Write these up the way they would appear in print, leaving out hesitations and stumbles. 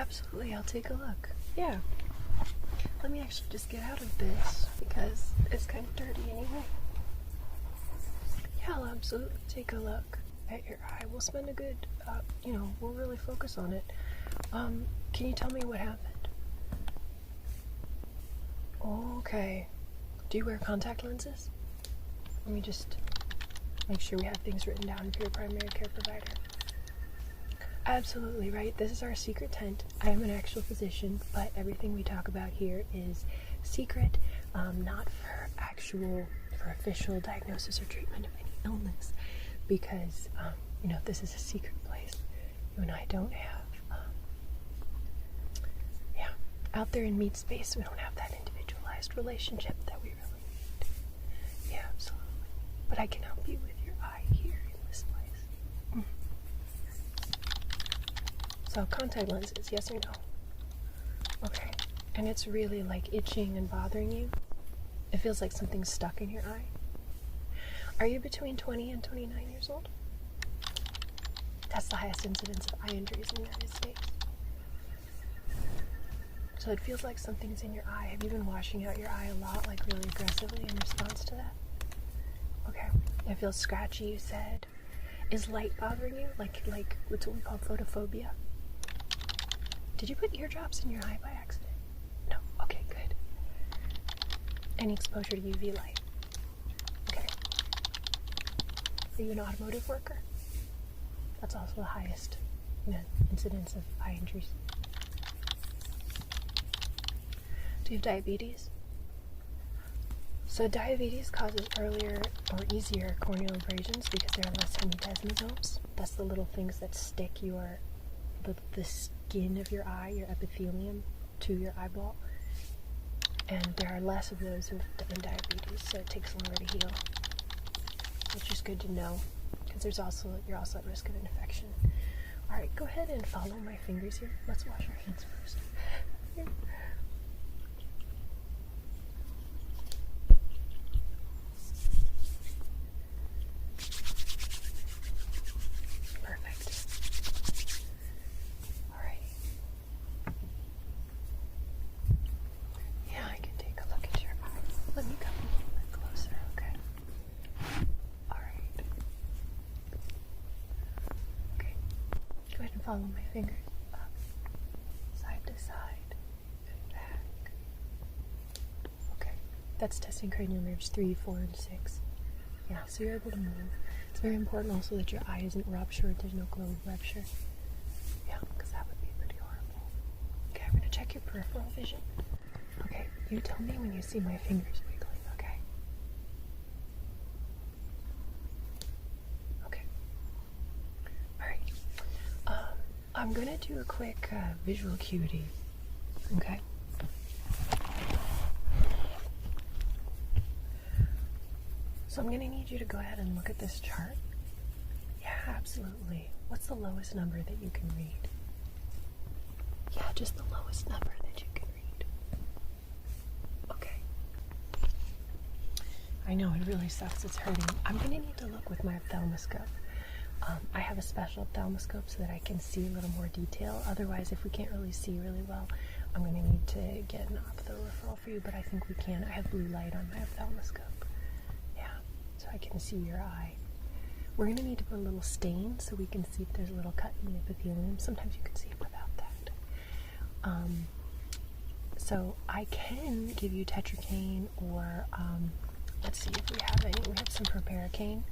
absolutely. I'll take a look. Yeah. Let me actually just get out of this because it's kind of dirty anyway. Yeah, I'll absolutely take a look at your eye. We'll spend a good, we'll really focus on it. Can you tell me what happened? Okay. Do you wear contact lenses? Let me just make sure we have things written down for your primary care provider. Absolutely, right? This is our secret tent. I am an actual physician, but everything we talk about here is secret, not for official diagnosis or treatment of any illness, because, this is a secret place. You and I don't have, out there in meat space, we don't have that individualized relationship that we really need. Yeah, absolutely. But I can help you with your eye here in this place. So contact lenses, yes or no? Okay. And it's really like itching and bothering you? It feels like something's stuck in your eye? Are you between 20 and 29 years old? That's the highest incidence of eye injuries in the United States. So it feels like something's in your eye. Have you been washing out your eye a lot, like really aggressively in response to that? Okay. It feels scratchy, you said. Is light bothering you? Like what's what we call photophobia? Did you put eardrops in your eye by accident? No. Okay, good. Any exposure to UV light? Okay. Are you an automotive worker? That's also the highest incidence of eye injuries. Do you have diabetes? So diabetes causes earlier or easier corneal abrasions because there are less hemidesmosomes. That's the little things that stick the skin of your eye, your epithelium, to your eyeball. And there are less of those in diabetes, so it takes longer to heal, which is good to know because you're also at risk of infection. All right, go ahead and follow my fingers here. Let's wash our hands first. Here. Follow my fingers up, side to side, and back. Okay, that's testing cranial nerves 3, 4, and 6. Yeah, so you're able to move. It's very important also that your eye isn't ruptured. There's no globe rupture. Yeah, because that would be pretty horrible. Okay, I'm going to check your peripheral vision. Okay, you tell me when you see my fingers wiggling, okay? Okay. All right. I'm going to do a quick visual acuity, okay? So I'm going to need you to go ahead and look at this chart. Yeah, absolutely. What's the lowest number that you can read? Yeah, just the lowest number that you can read. Okay. I know, it really sucks. It's hurting. I'm going to need to look with my ophthalmoscope. I have a special ophthalmoscope so that I can see a little more detail. Otherwise, if we can't really see really well, I'm going to need to get an ophtho referral for you, but I think we can. I have blue light on my ophthalmoscope. Yeah, so I can see your eye. We're going to need to put a little stain so we can see if there's a little cut in the epithelium. Sometimes you can see it without that. So I can give you tetracaine or, let's see if we have any. We have some proparacaine.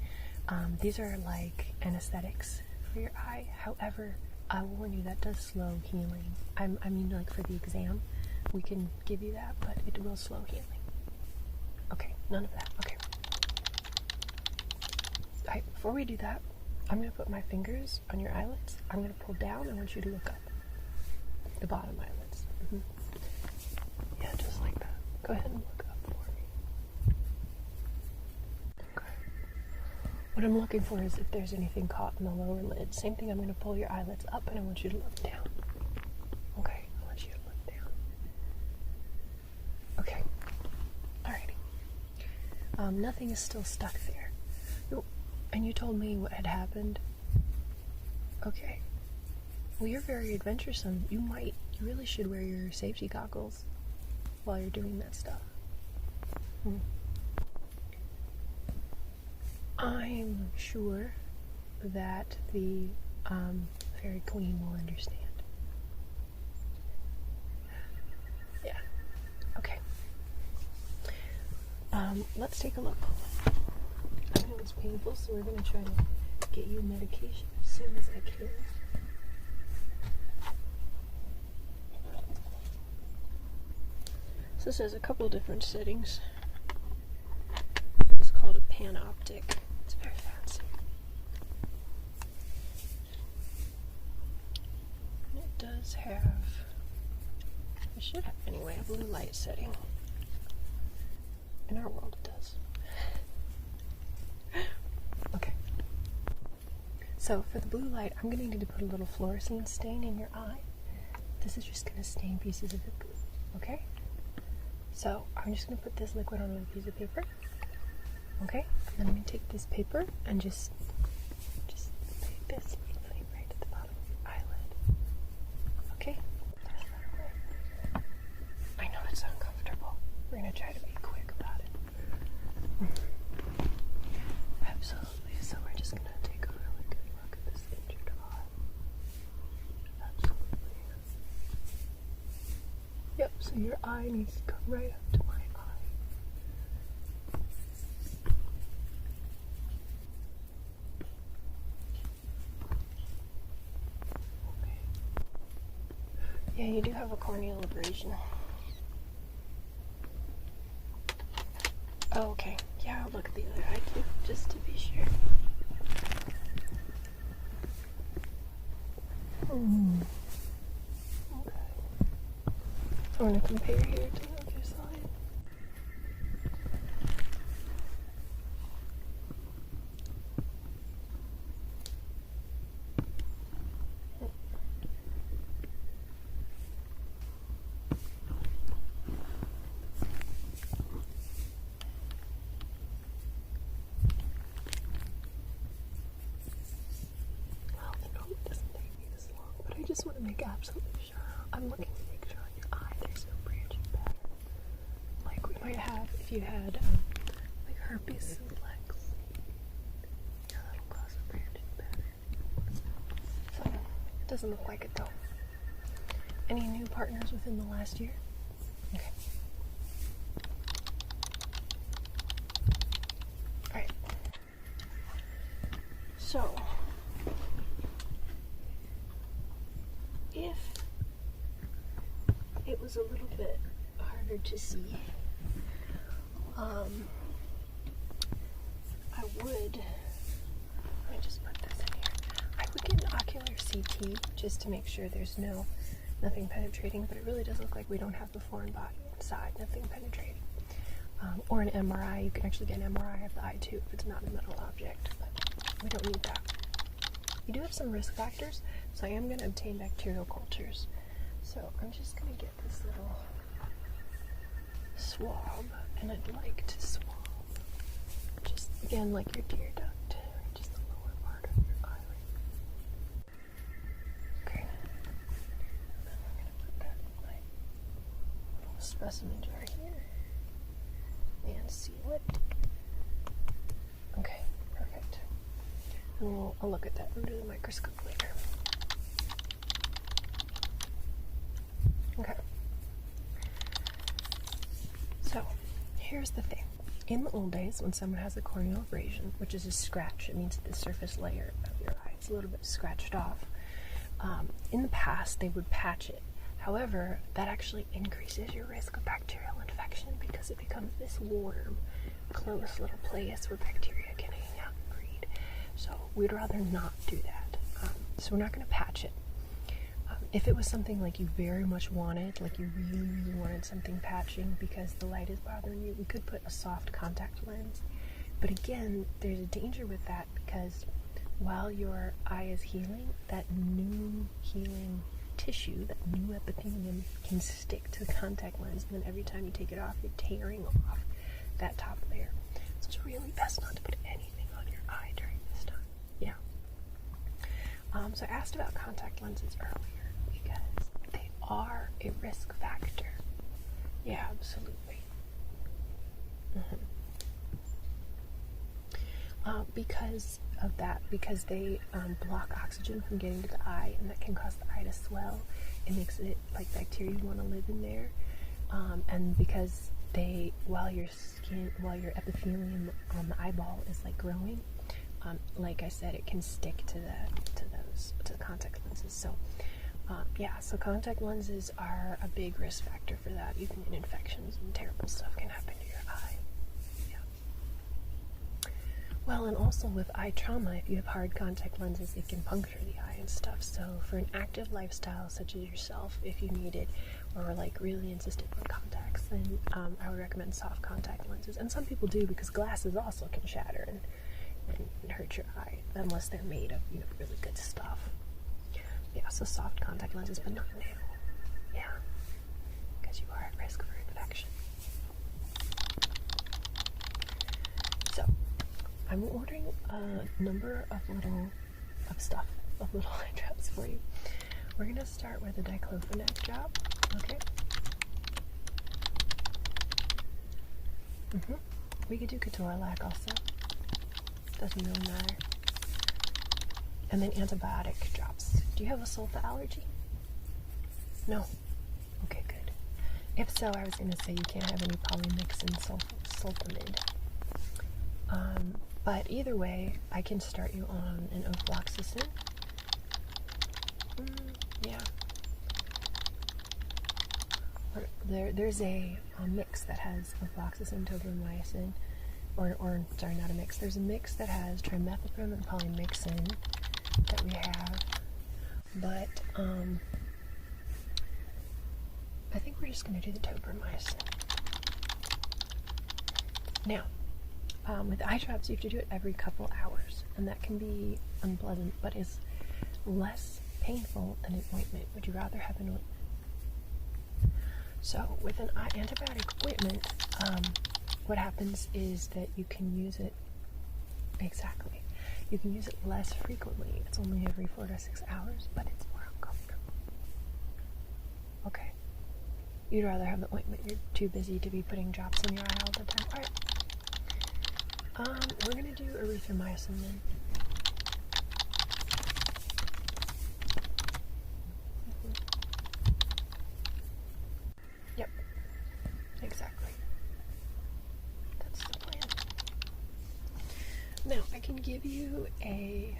These are like anesthetics for your eye. However, I will warn you, that does slow healing. I mean, like for the exam, we can give you that, but it will slow healing. Okay, none of that. Okay. All right, before we do that, I'm going to put my fingers on your eyelids. I'm going to pull down. I want you to look up. The bottom eyelids. Mm-hmm. Yeah, just like that. Go ahead and look up for me. Okay. What I'm looking for is if there's anything caught in the lower lid. Same thing, I'm going to pull your eyelids up and I want you to look down. Okay, I want you to look down. Okay. Alrighty. Nothing is still stuck there. And you told me what had happened? Okay. Well, you're very adventuresome. You might You really should wear your safety goggles while you're doing that stuff. I'm sure that the fairy queen will understand. Yeah. Okay. Let's take a look. I know it's painful, so we're going to try to get you medication as soon as I can. So this has a couple different settings. It's called a panoptic. It's very fancy. And it does have, it should have anyway, a blue light setting. In our world it does. Okay. So for the blue light, I'm going to need to put a little fluorescein stain in your eye. This is just going to stain pieces of it blue. Okay? So I'm just going to put this liquid on a piece of paper. Okay? And then I'm going to take this paper and just take this thing right at the bottom of your eyelid. Okay? I know it's uncomfortable. We're going to try to be quick about it. Absolutely. So we're just going to take a really good look at this injured eye. Absolutely. Yep, so your eye needs to come right up to my eye. Okay. Yeah, you do have a corneal abrasion. Oh, okay. Yeah, I'll look at the other eye too, just to be sure. Okay. I want to compare here to the other side. I just want to make absolutely sure. I'm looking to make sure on your eye there's no branching pattern. Like we might have if you had like herpes simplex. Yeah, that'll cause a branching pattern. So it doesn't look like it though. Any new partners within the last year? Okay. Alright. So if it was a little bit harder to see, I would, let me just put this in here, I would get an ocular CT just to make sure there's nothing penetrating, but it really does look like we don't have the foreign body inside, nothing penetrating. Or an MRI, you can actually get an MRI of the eye too if it's not a metal object, but we don't need that. You do have some risk factors, so I am going to obtain bacterial cultures. So I'm just going to get this little swab, and I'd like to swab just again like your tear duct, just the lower part of your eyelid. Okay. And then we're going to put that in my little specimen jar here and seal it. Okay, perfect. And I'll look at that under the microscope later. Okay. So, here's the thing. In the old days, when someone has a corneal abrasion, which is a scratch, it means that the surface layer of your eye is a little bit scratched off. In the past, they would patch it. However, that actually increases your risk of bacterial infection because it becomes this warm, close little place where bacteria can hang out and breed. So we'd rather not do that. So we're not going to patch it. If it was something like you very much wanted, like you really, really wanted something patching because the light is bothering you, we could put a soft contact lens. But again, there's a danger with that because while your eye is healing, that new healing tissue, that new epithelium can stick to the contact lens, and then every time you take it off, you're tearing off that top layer. So it's really best not to put anything on your eye during this time. Yeah. So I asked about contact lenses earlier because they are a risk factor. Yeah, absolutely. Because of that, because they block oxygen from getting to the eye, and that can cause the eye to swell. It makes it like bacteria want to live in there, and because while your epithelium on the eyeball is like growing, like I said, it can stick to the contact lenses. So so contact lenses are a big risk factor for that. Even infections and terrible stuff can happen to your eye. Well, and also with eye trauma, if you have hard contact lenses, it can puncture the eye and stuff. So for an active lifestyle such as yourself, if you need it, or like really insistent on contacts, then I would recommend soft contact lenses. And some people do, because glasses also can shatter and hurt your eye, unless they're made of really good stuff. Yeah, so soft contact lenses, but not new. Yeah, because you are at risk for infection. So I'm ordering a number of little eye drops for you. We're going to start with a diclofenac drop, okay? We could do ketorolac also. Doesn't really matter. And then antibiotic drops. Do you have a sulfa allergy? No? Okay, good. If so, I was going to say you can't have any polymyxin sulfamide. But either way, I can start you on an ofloxacin. Yeah. There's a mix that has ofloxacin, tobramycin, or sorry, not a mix. There's a mix that has trimethoprim and polymyxin that we have, but I think we're just going to do the tobramycin. Now, with eye drops, you have to do it every couple hours, and that can be unpleasant, but is less painful than an ointment. Would you rather have an ointment? So, with an antibiotic ointment, what happens is that you can use it You can use it less frequently. It's only every 4 to 6 hours, but it's more uncomfortable. Okay. You'd rather have the ointment. You're too busy to be putting drops in your eye all the time. Alright. We're going to do erythromycin then. Yep. Exactly. That's the plan. Now, I can give you a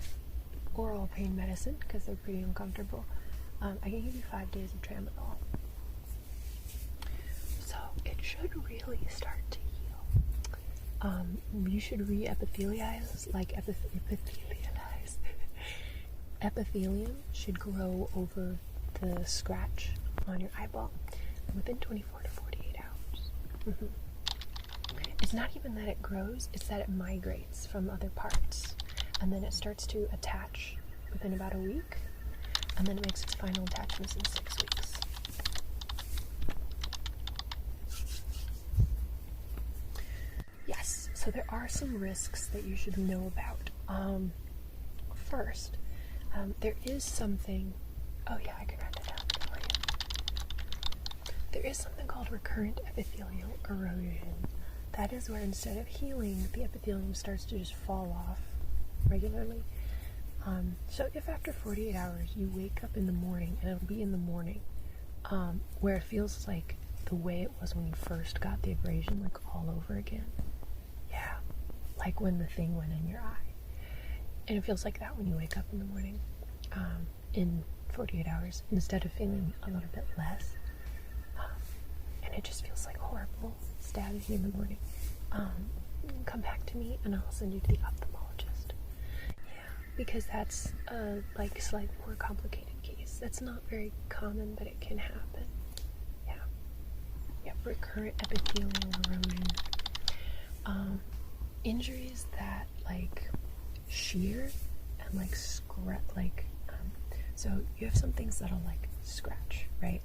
oral pain medicine because they're pretty uncomfortable. I can give you 5 days of tramadol. So, it should really start to heal. You should re-epithelialize, epithelialize. Epithelium should grow over the scratch on your eyeball within 24 to 48 hours. It's not even that it grows, it's that it migrates from other parts, and then it starts to attach within about a week, and then it makes its final attachments in 6 weeks. Yes, so there are some risks that you should know about. First, there is something, oh yeah, I can write that down for you. There is something called recurrent epithelial erosion. That is where instead of healing, the epithelium starts to just fall off regularly. So if after 48 hours you wake up in the morning, and it'll be in the morning, where it feels like the way it was when you first got the abrasion, like all over again. Yeah, like when the thing went in your eye. And it feels like that when you wake up in the morning, in 48 hours, instead of feeling a little bit less. And it just feels like horrible stabbing in the morning. Come back to me and I'll send you to the ophthalmologist. Yeah, because that's a slightly more complicated case. That's not very common, but it can happen. Yeah. Yep, recurrent epithelial erosion. Injuries that shear and so you have some things that'll scratch, right?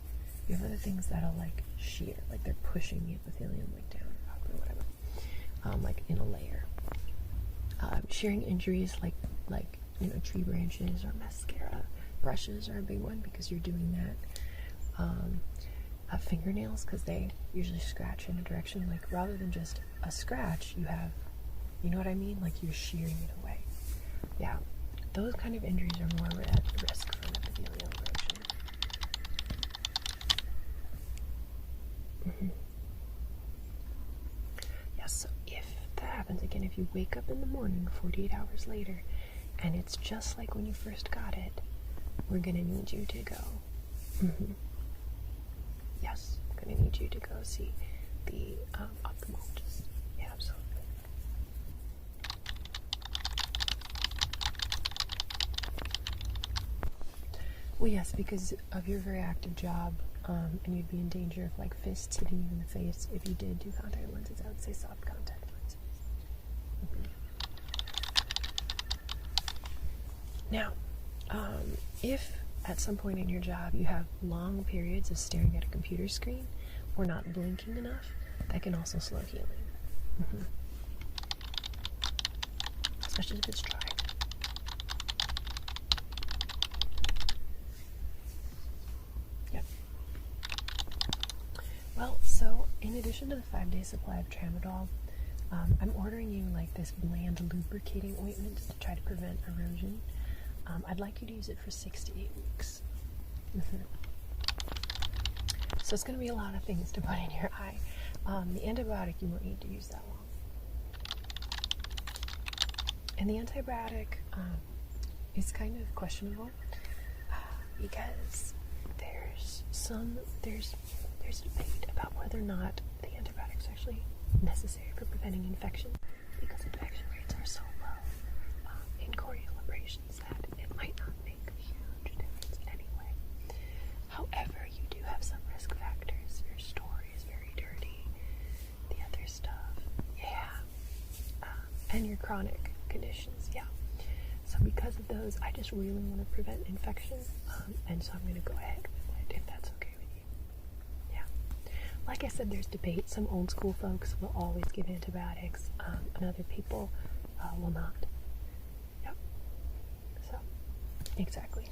You have other things that'll shear, they're pushing the epithelium down or up or whatever, in a layer. Shearing injuries like tree branches or mascara brushes are a big one because you're doing that. fingernails, because they usually scratch in a direction, like rather than just a scratch, you have, you know what I mean? Like you're shearing it away. Yeah, those kind of injuries are more at risk for an epithelial erosion. Yes, so if that happens again, if you wake up in the morning 48 hours later and it's just like when you first got it, we're gonna need you to go. Yes, I'm gonna need you to go see the ophthalmologist. Yeah, absolutely. Well, yes, because of your very active job, and you'd be in danger of like fists hitting you in the face if you did do contact lenses. I would say soft contact lenses. Now, if at some point in your job you have long periods of staring at a computer screen or not blinking enough, that can also slow healing. Especially if it's dry. Yep. Well, so in addition to the 5-day supply of tramadol, I'm ordering you like this bland lubricating ointment to try to prevent erosion. I'd like you to use it for 6 to 8 weeks. So it's going to be a lot of things to put in your eye. The antibiotic you won't need to use that long. And the antibiotic is kind of questionable because there's debate about whether or not the antibiotic is actually necessary for preventing infection, because infection rates are so low in corneal abrasions that it might not make a huge difference anyway. However, you do have some risk factors. Your story is very dirty. The other stuff, yeah. And your chronic conditions, yeah. So because of those, I just really want to prevent infection, and so I'm going to go ahead with it, if that's okay with you. Yeah. Like I said, there's debate. Some old school folks will always give antibiotics, and other people will not. Yep. So, exactly.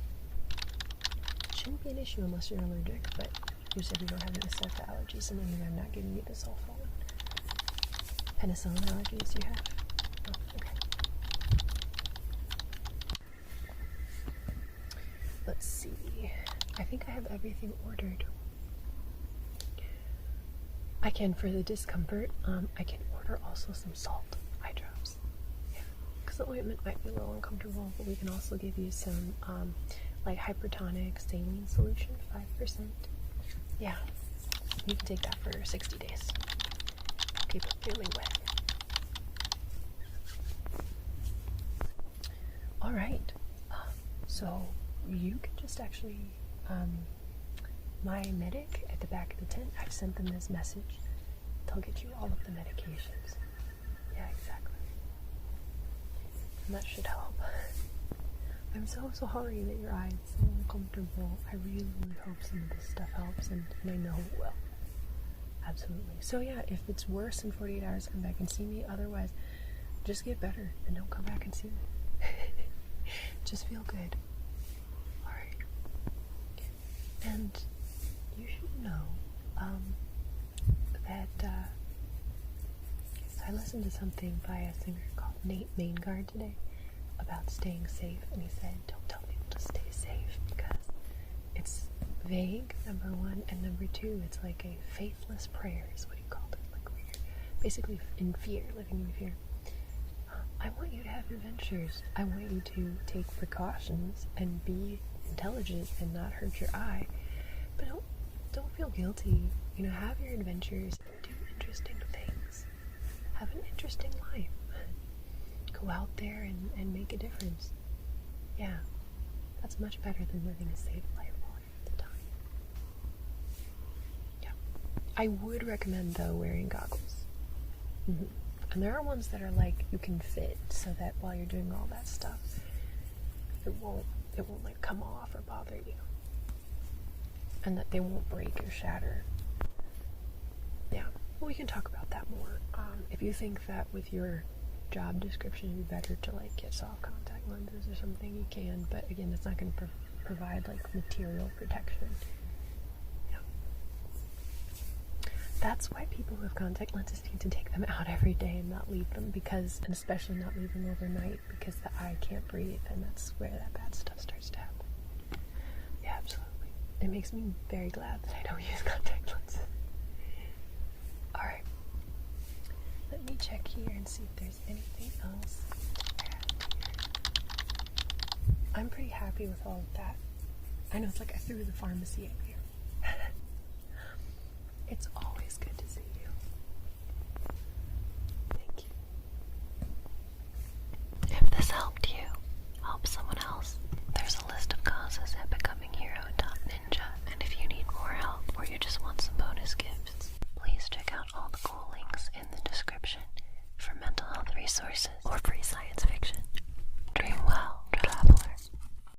Shouldn't be an issue unless you're allergic, but you said you don't have any Sulfa allergies, so maybe I'm not giving you the Sulfa one. Penicillin allergies you have? Oh, okay. Let's see. I think I have everything ordered. I can, for the discomfort, I can order also some salt eye drops. Yeah, because the ointment might be a little uncomfortable, but we can also give you some like hypertonic saline solution, 5%. Yeah, you can take that for 60 days. Keep it feeling wet. All right. So you can just actually, my medic at the back of the tent, I've sent them this message. They'll get you all of the medications. Yeah, exactly. And that should help. I'm so sorry that your eye is so uncomfortable. I really, really hope some of this stuff helps, and I know it will. Absolutely. So yeah, if it's worse in 48 hours, come back and see me. Otherwise, just get better and don't come back and see me. Just feel good. Alright. And you should know that I listened to something by a singer called Nate Maingard today about staying safe, and he said, don't tell people to stay safe because it's vague, number one, and number two, it's like a faithless prayer is what he called it, like where you're basically in fear, living in fear. I want you to have adventures. I want you to take precautions and be intelligent and not hurt your eye, but don't feel guilty. You know, have your adventures and do interesting things. Have an interesting life. Go out there and make a difference. Yeah, that's much better than living a safe life all the time. Yeah. I would recommend, though, wearing goggles. And there are ones that are like, you can fit so that while you're doing all that stuff, it won't like come off or bother you. And that they won't break or shatter. Yeah, well, we can talk about that more. If you think that with your job description it'd be better to like get soft contact lenses or something, you can, but again, it's not going to provide like material protection. That's why people who have contact lenses need to take them out every day and not leave them, because, and especially not leave them overnight, because the eye can't breathe, and that's where that bad stuff starts to happen. Yeah, absolutely. It makes me very glad that I don't use contact lenses. Alright. Let me check here and see if there's anything else I have here. I'm pretty happy with all of that. I know it's like I threw the pharmacy at you. It's all